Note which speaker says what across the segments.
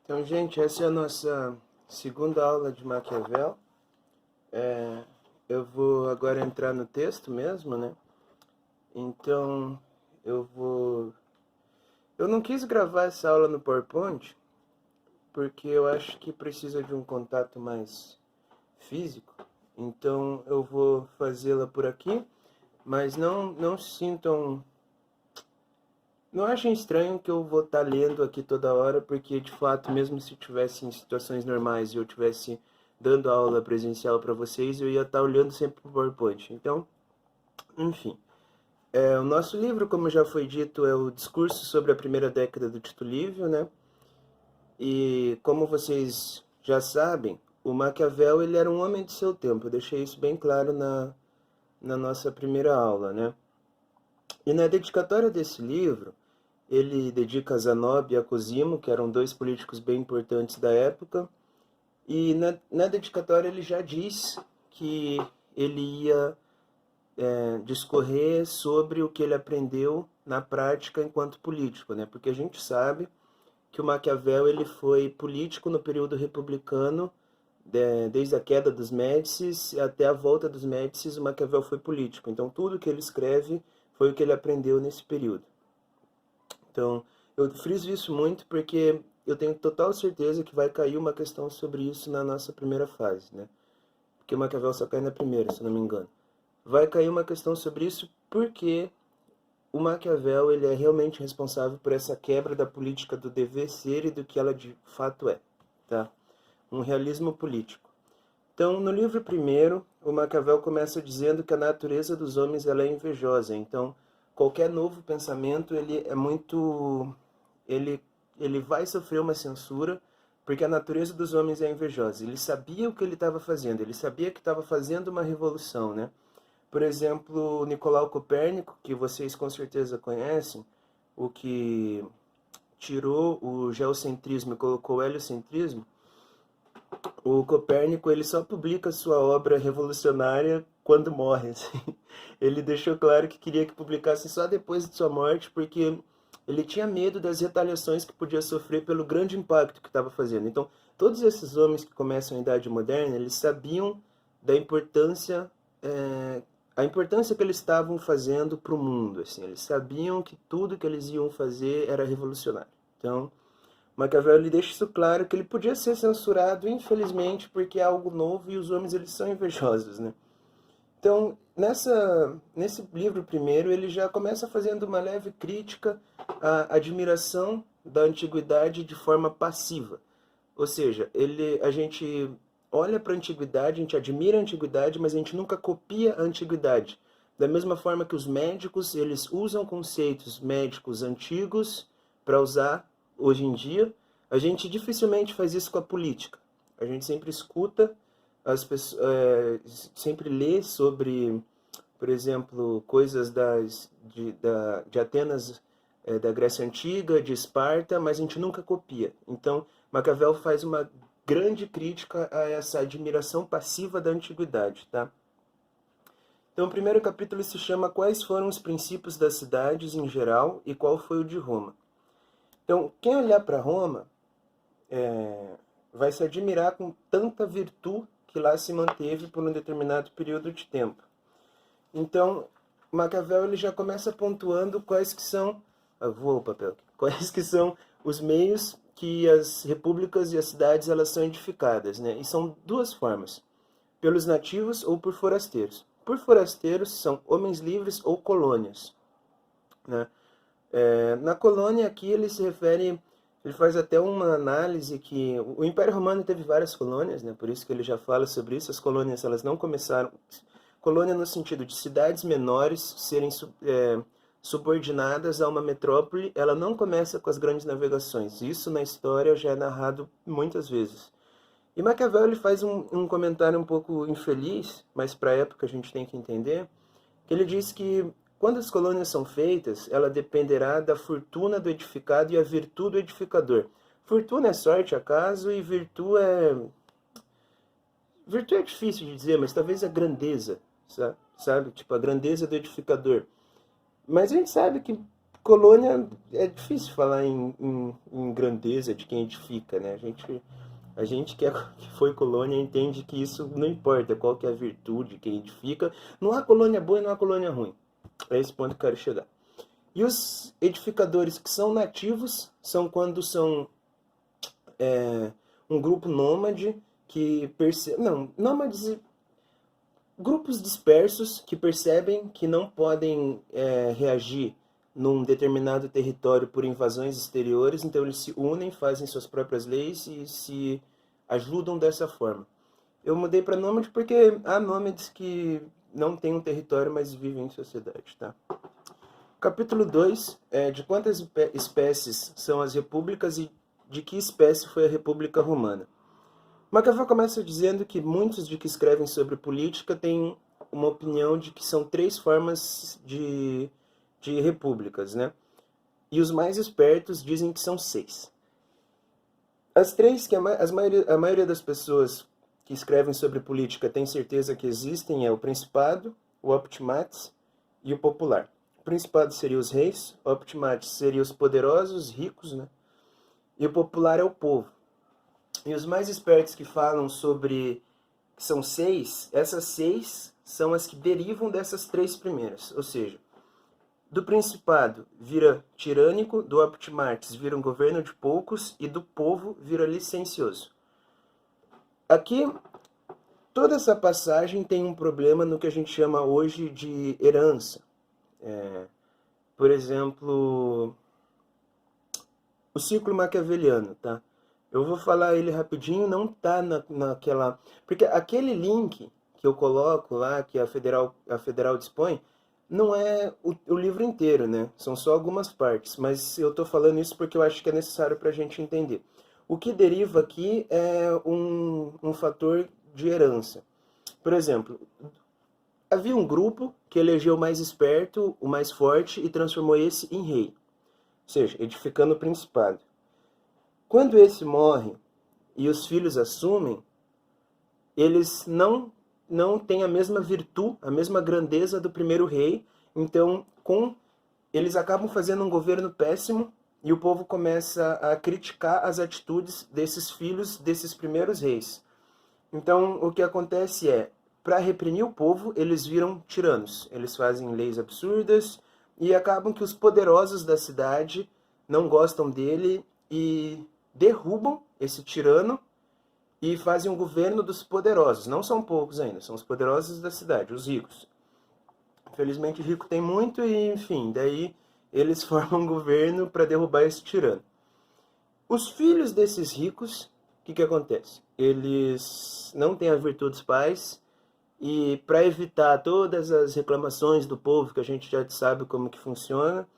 Speaker 1: Então, gente, essa é a nossa segunda aula de Maquiavel. Eu vou agora entrar no texto mesmo, né? Então, eu vou. Eu não quis gravar essa aula no PowerPoint, porque eu acho que precisa de um contato mais físico. Então, eu vou fazê-la por aqui, mas não se sintam. Não achem estranho que eu vou estar lendo aqui toda hora, porque de fato, mesmo se tivesse em situações normais e eu tivesse dando aula presencial para vocês, eu ia estar olhando sempre para o PowerPoint. Então, enfim. O nosso livro, como já foi dito, é o Discurso sobre a Primeira Década do Tito Livio, né? E como vocês já sabem, o Maquiavel ele era um homem de seu tempo. Eu deixei isso bem claro na nossa primeira aula, né? E na dedicatória desse livro, ele dedica a Zanobi e a Cosimo, que eram dois políticos bem importantes da época, e na dedicatória ele já diz que ele ia discorrer sobre o que ele aprendeu na prática enquanto político, né? Porque a gente sabe que o Maquiavel ele foi político no período republicano, desde a queda dos Médicis até a volta dos Médicis, o Maquiavel foi político. Então tudo que ele escreve foi o que ele aprendeu nesse período. Então, eu friso isso muito porque eu tenho total certeza que vai cair uma questão sobre isso na nossa primeira fase, né? Porque o Maquiavel só cai na primeira, se não me engano. Vai cair uma questão sobre isso porque o Maquiavel ele é realmente responsável por essa quebra da política do dever ser e do que ela de fato é, tá? Um realismo político. Então, no livro primeiro, o Maquiavel começa dizendo que a natureza dos homens ela é invejosa. Então, qualquer novo pensamento ele é muito ele ele vai sofrer uma censura porque a natureza dos homens é invejosa. Ele sabia o que ele estava fazendo, ele sabia que estava fazendo uma revolução, né? Por exemplo, Nicolau Copérnico, que vocês com certeza conhecem, o que tirou o geocentrismo e colocou o heliocentrismo, o Copérnico ele só publica sua obra revolucionária quando morre. Assim. Ele deixou claro que queria que publicasse só depois de sua morte, porque ele tinha medo das retaliações que podia sofrer pelo grande impacto que estava fazendo. Então, todos esses homens que começam a Idade Moderna, eles sabiam da importância, a importância que eles estavam fazendo para o mundo. Assim. Eles sabiam que tudo que eles iam fazer era revolucionário. Então, Maquiavel ele deixa isso claro que ele podia ser censurado, infelizmente, porque é algo novo e os homens eles são invejosos, né? Então, nesse livro primeiro, ele já começa fazendo uma leve crítica à admiração da antiguidade de forma passiva. Ou seja, a gente olha para a antiguidade, a gente admira a antiguidade, mas a gente nunca copia a antiguidade. Da mesma forma que os médicos, eles usam conceitos médicos antigos para usar hoje em dia, a gente dificilmente faz isso com a política. A gente sempre escuta as pessoas, sempre lê sobre, por exemplo, coisas de Atenas, da Grécia Antiga, de Esparta, mas a gente nunca copia. Então, Maquiavel faz uma grande crítica a essa admiração passiva da antiguidade, tá? Então, o primeiro capítulo se chama Quais foram os princípios das cidades em geral e qual foi o de Roma. Então, quem olhar para Roma vai se admirar com tanta virtude que lá se manteve por um determinado período de tempo. Então, Maquiavel ele já começa pontuando quais que são, voa o papel aqui, quais que são os meios que as repúblicas e as cidades elas são edificadas, né? E são duas formas: pelos nativos ou por forasteiros. Por forasteiros são homens livres ou colônias, né? Na colônia aqui ele se refere, ele faz até uma análise que o Império Romano teve várias colônias, né? Por isso que ele já fala sobre isso. As colônias elas não começaram, colônia no sentido de cidades menores serem subordinadas a uma metrópole, ela não começa com as grandes navegações. Isso na história já é narrado muitas vezes. E Maquiavel ele faz um comentário um pouco infeliz, mas para a época a gente tem que entender, que ele diz que quando as colônias são feitas, ela dependerá da fortuna do edificado e a virtude do edificador. Fortuna é sorte, acaso, e virtude é... Virtude é difícil de dizer, mas talvez a grandeza, sabe? Tipo, a grandeza do edificador. Mas a gente sabe que colônia é difícil falar em grandeza de quem edifica, né? A gente que foi colônia entende que isso não importa qual que é a virtude, quem edifica. Não há colônia boa e não há colônia ruim. É esse ponto que eu quero chegar. E os edificadores que são nativos são quando são um grupo nômade que percebe... Não, nômades... Grupos dispersos que percebem que não podem reagir num determinado território por invasões exteriores, então eles se unem, fazem suas próprias leis e se ajudam dessa forma. Eu mudei para nômade porque há nômades que não têm um território, mas vivem em sociedade, tá? Capítulo 2 é de quantas espécies são as repúblicas e de que espécie foi a República Romana. Maquiavel começa dizendo que muitos de que escrevem sobre política têm uma opinião de que são 3 formas de repúblicas, né? E os mais espertos dizem que são 6. As 3 que a maioria das pessoas que escrevem sobre política tem certeza que existem é o Principado, o Optimates e o Popular. O Principado seria os reis, o Optimates seria os poderosos, ricos, né? E o Popular é o povo. E os mais espertos que falam sobre que são 6, essas 6 são as que derivam dessas 3 primeiras. Ou seja, do Principado vira tirânico, do Optimates vira um governo de poucos e do povo vira licencioso. Aqui, toda essa passagem tem um problema no que a gente chama hoje de herança. Por exemplo, o círculo maquiaveliano, tá? Eu vou falar ele rapidinho, não tá naquela... Porque aquele link que eu coloco lá, que a Federal dispõe, não é o livro inteiro, né? São só algumas partes, mas eu tô falando isso porque eu acho que é necessário para a gente entender. O que deriva aqui é um fator de herança. Por exemplo, havia um grupo que elegeu o mais esperto, o mais forte, e transformou esse em rei. Ou seja, edificando o principado. Quando esse morre e os filhos assumem, eles não têm a mesma virtude, a mesma grandeza do primeiro rei, então eles acabam fazendo um governo péssimo e o povo começa a criticar as atitudes desses filhos desses primeiros reis. Então o que acontece é, para reprimir o povo, eles viram tiranos, eles fazem leis absurdas e acabam que os poderosos da cidade não gostam dele e derrubam esse tirano e fazem um governo dos poderosos. Não são poucos ainda, são os poderosos da cidade, os ricos. Infelizmente, rico tem muito e, enfim, daí eles formam um governo para derrubar esse tirano. Os filhos desses ricos, o que acontece? Eles não têm a virtude dos pais e, para evitar todas as reclamações do povo, que a gente já sabe como que funciona,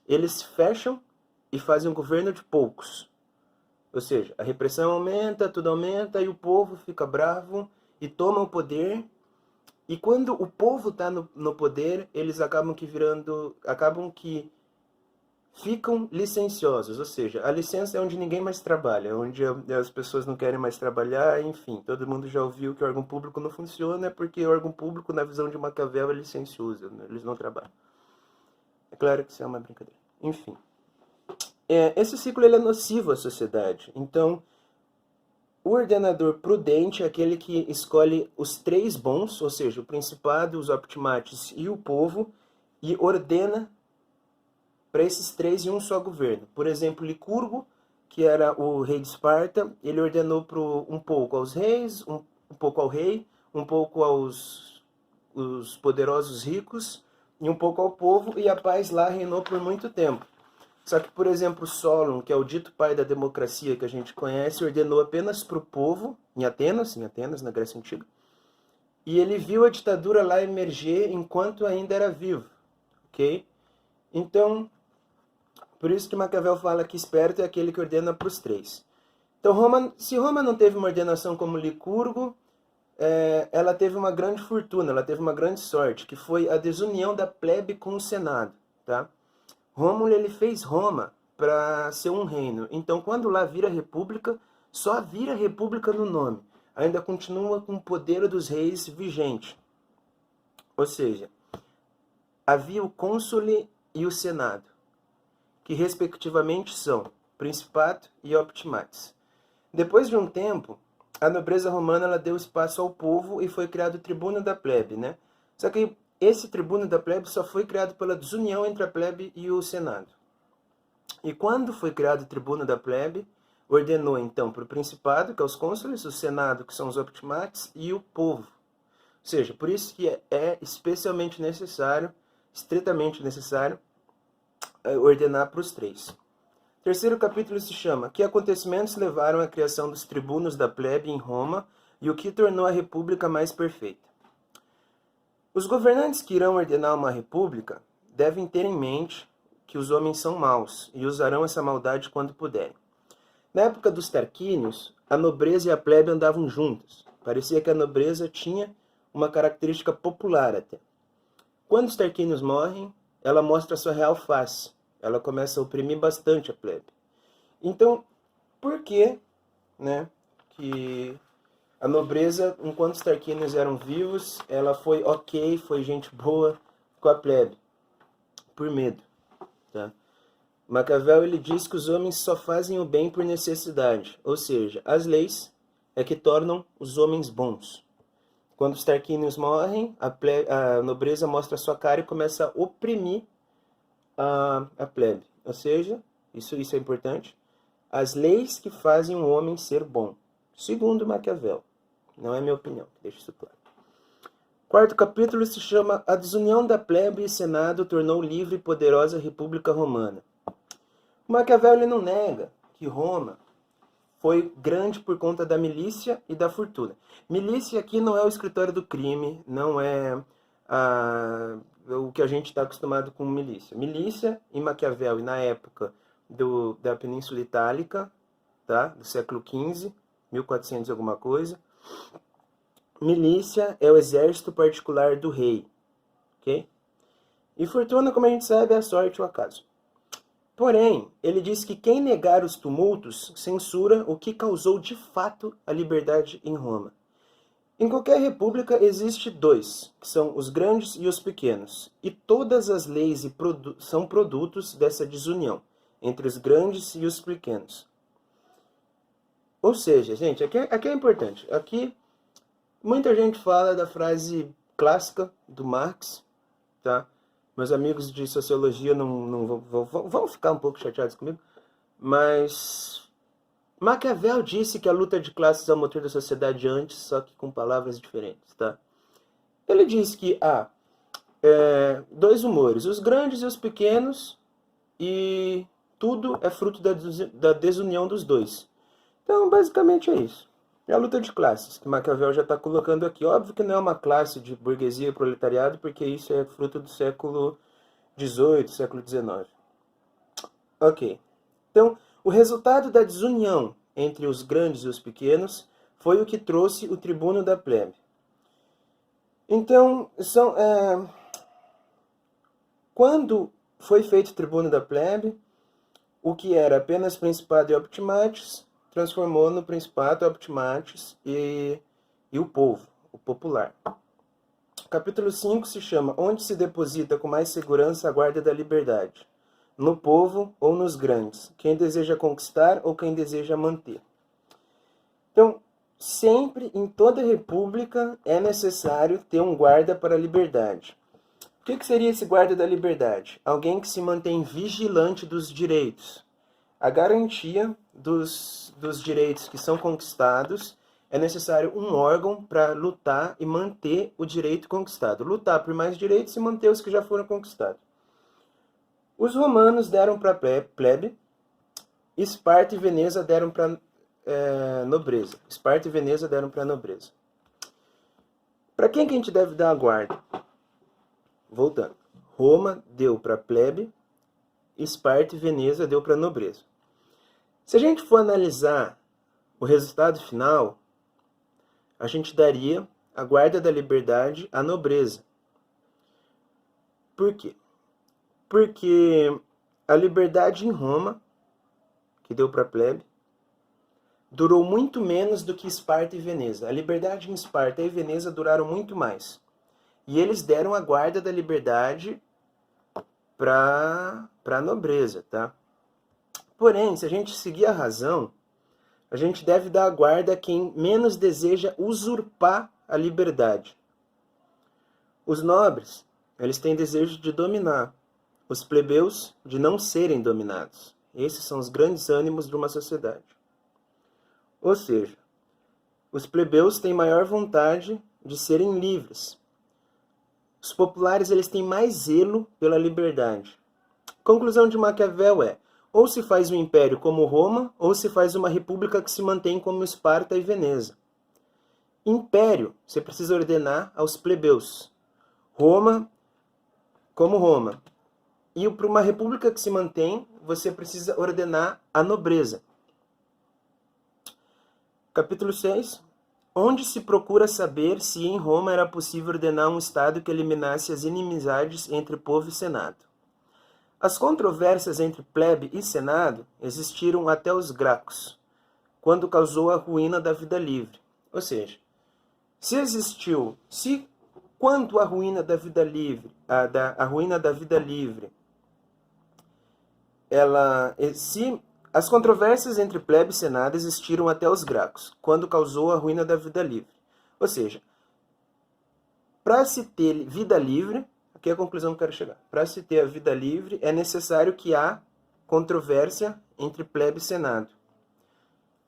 Speaker 1: eles fecham e fazem um governo de poucos. Ou seja, a repressão aumenta, tudo aumenta e o povo fica bravo e toma o poder. E quando o povo está no poder, eles acabam que ficam licenciosos. Ou seja, a licença é onde ninguém mais trabalha, onde as pessoas não querem mais trabalhar, enfim. Todo mundo já ouviu que o órgão público não funciona, porque o órgão público, na visão de Maquiavel, é licencioso, né? Eles não trabalham. É claro que isso é uma brincadeira. Enfim. Esse ciclo ele é nocivo à sociedade. Então, o ordenador prudente é aquele que escolhe os 3 bons, ou seja, o principado, os optimates e o povo, e ordena para esses 3 em um só governo. Por exemplo, Licurgo, que era o rei de Esparta, ele ordenou um pouco aos reis, um pouco ao rei, um pouco aos os poderosos ricos e um pouco ao povo, e a paz lá reinou por muito tempo. Só que, por exemplo, Solon, que é o dito pai da democracia que a gente conhece, ordenou apenas para o povo, em Atenas, na Grécia Antiga, e ele viu a ditadura lá emerger enquanto ainda era vivo, ok? Então, por isso que Maquiavel fala que esperto é aquele que ordena para os 3. Então, se Roma não teve uma ordenação como Licurgo, ela teve uma grande fortuna, ela teve uma grande sorte, que foi a desunião da plebe com o Senado, tá? Rômulo ele fez Roma para ser um reino. Então, quando lá vira república, só vira república no nome. Ainda continua com o poder dos reis vigente. Ou seja, havia o cônsule e o senado. que respectivamente são Principato e Optimates. Depois de um tempo, a nobreza romana ela deu espaço ao povo e foi criado o tribuno da plebe, né? Só que esse tribuno da plebe só foi criado pela desunião entre a plebe e o senado. E quando foi criado o tribuno da plebe, ordenou então para o principado, que é os cônsules, o senado, que são os optimates, e o povo. Ou seja, por isso que é especialmente necessário, estritamente necessário, ordenar para os três. O terceiro capítulo se chama Que acontecimentos levaram à criação dos tribunos da plebe em Roma e o que tornou a república mais perfeita. Os governantes que irão ordenar uma república devem ter em mente que os homens são maus e usarão essa maldade quando puderem. Na época dos Tarquínios, a nobreza e a plebe andavam juntas. Parecia que a nobreza tinha uma característica popular até. Quando os Tarquínios morrem, ela mostra sua real face. Ela começa a oprimir bastante a plebe. Então, por que, né, que a nobreza, enquanto os Tarquínios eram vivos, ela foi ok, foi gente boa com a plebe? Por medo. Tá? Maquiavel ele diz que os homens só fazem o bem por necessidade, ou seja, as leis é que tornam os homens bons. Quando os Tarquínios morrem, a nobreza mostra sua cara e começa a oprimir a plebe. Ou seja, isso é importante, as leis que fazem um homem ser bom, segundo Maquiavel. Não é minha opinião, deixa isso claro. Quarto capítulo se chama A desunião da plebe e senado tornou livre e poderosa a República Romana. Maquiavel ele não nega que Roma foi grande por conta da milícia e da fortuna. Milícia aqui não é o escritório do crime, não é o que a gente está acostumado com milícia. Milícia em Maquiavel e na época da Península Itálica, tá? Do século XV, 1400 alguma coisa. Milícia é o exército particular do rei, ok? E fortuna, como a gente sabe, é a sorte ou acaso. Porém, ele diz que quem negar os tumultos censura o que causou de fato a liberdade em Roma. Em qualquer república existe dois, que são os grandes e os pequenos, e todas as leis são produtos dessa desunião entre os grandes e os pequenos. Ou seja, gente, aqui é importante. Aqui muita gente fala da frase clássica do Marx, tá? Meus amigos de sociologia não vão ficar um pouco chateados comigo, mas Maquiavel disse que a luta de classes é o motor da sociedade antes, só que com palavras diferentes, tá? Ele disse que há dois humores, os grandes e os pequenos, e tudo é fruto da desunião dos dois. Então, basicamente é isso. É a luta de classes, que Maquiavel já está colocando aqui. Óbvio que não é uma classe de burguesia e proletariado, porque isso é fruto do século XVIII, século XIX. Ok. Então, o resultado da desunião entre os grandes e os pequenos foi o que trouxe o tribuno da plebe. Então, quando foi feito o tribuno da plebe, o que era apenas principado e optimates transformou no principado, optimates e o povo, o popular. Capítulo 5 se chama Onde se deposita com mais segurança a guarda da liberdade? No povo ou nos grandes? Quem deseja conquistar ou quem deseja manter? Então, sempre em toda república é necessário ter um guarda para a liberdade. O que seria esse guarda da liberdade? Alguém que se mantém vigilante dos direitos. A garantia dos direitos que são conquistados, é necessário um órgão para lutar e manter o direito conquistado. Lutar por mais direitos e manter os que já foram conquistados. Os romanos deram para a plebe, Esparta e Veneza deram para nobreza. Esparta e Veneza deram para a nobreza. Para quem que a gente deve dar a guarda? Voltando. Roma deu para a plebe, Esparta e Veneza deu para a nobreza. Se a gente for analisar o resultado final, a gente daria a guarda da liberdade à nobreza. Por quê? Porque a liberdade em Roma, que deu para a plebe, durou muito menos do que Esparta e Veneza. A liberdade em Esparta e Veneza duraram muito mais. E eles deram a guarda da liberdade para a nobreza, tá? Porém, se a gente seguir a razão, a gente deve dar a guarda a quem menos deseja usurpar a liberdade. Os nobres, eles têm desejo de dominar. Os plebeus, de não serem dominados. Esses são os grandes ânimos de uma sociedade. Ou seja, os plebeus têm maior vontade de serem livres. Os populares, eles têm mais zelo pela liberdade. Conclusão de Maquiavel é: ou se faz um império como Roma, ou se faz uma república que se mantém como Esparta e Veneza. Império, você precisa ordenar aos plebeus. Roma, como Roma. E para uma república que se mantém, você precisa ordenar a nobreza. Capítulo 6. Onde se procura saber se em Roma era possível ordenar um Estado que eliminasse as inimizades entre povo e Senado. As controvérsias entre plebe e Senado existiram até os Gracos, quando causou a ruína da vida livre. Ou seja, quanto a ruína da vida livre, a ruína da vida livre, as controvérsias entre plebe e Senado existiram até os Gracos, quando causou a ruína da vida livre. Ou seja, para se ter vida livre, aqui é a conclusão que eu quero chegar. Para se ter a vida livre, é necessário que há controvérsia entre plebe e Senado.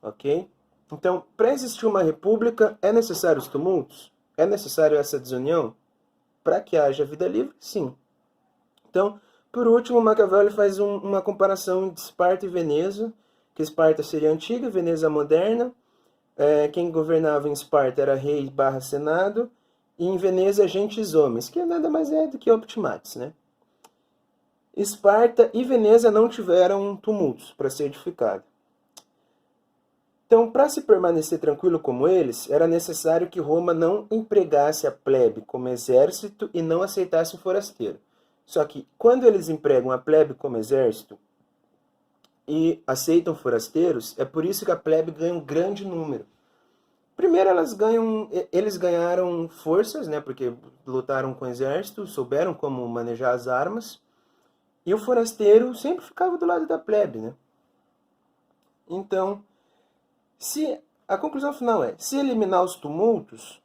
Speaker 1: Ok? Então, para existir uma república, é necessário os tumultos? É necessário essa desunião? Para que haja vida livre? Sim. Então, por último, Maquiavel faz uma comparação de Esparta e Veneza, que Esparta seria antiga, Veneza moderna. Quem governava em Esparta era rei / senado, e em Veneza gentes homens, que nada mais é do que optimates, né? Esparta e Veneza não tiveram tumultos para ser edificado. Então, para se permanecer tranquilo como eles, era necessário que Roma não empregasse a plebe como exército e não aceitasse o forasteiro. Só que, quando eles empregam a plebe como exército e aceitam forasteiros, é por isso que a plebe ganha um grande número. Primeiro, eles ganharam forças, né, porque lutaram com o exército, souberam como manejar as armas, e o forasteiro sempre ficava do lado da plebe, né? Então, a conclusão final é: se eliminar os tumultos,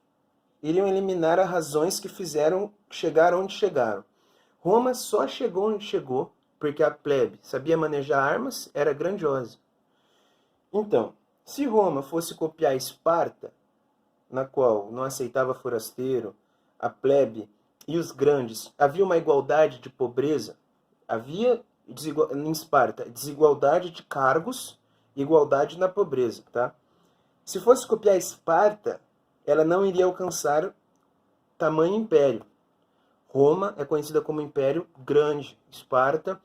Speaker 1: iriam eliminar as razões que fizeram chegar onde chegaram. Roma só chegou onde chegou porque a plebe sabia manejar armas, era grandiosa. Então, se Roma fosse copiar Esparta, na qual não aceitava forasteiro, a plebe e os grandes, havia uma igualdade de pobreza, havia em Esparta desigualdade de cargos, igualdade na pobreza, tá? Se fosse copiar Esparta, ela não iria alcançar tamanho império. Roma é conhecida como império grande. Esparta,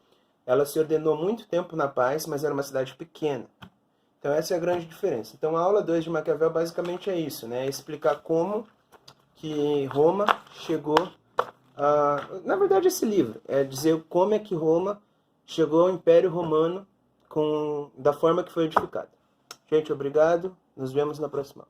Speaker 1: ela se ordenou muito tempo na paz, mas era uma cidade pequena. Então essa é a grande diferença. Então a aula 2 de Maquiavel basicamente é isso, né? É explicar como que Roma chegou a... Na verdade, esse livro é dizer como é que Roma chegou ao Império Romano da forma que foi edificado. Gente, obrigado. Nos vemos na próxima.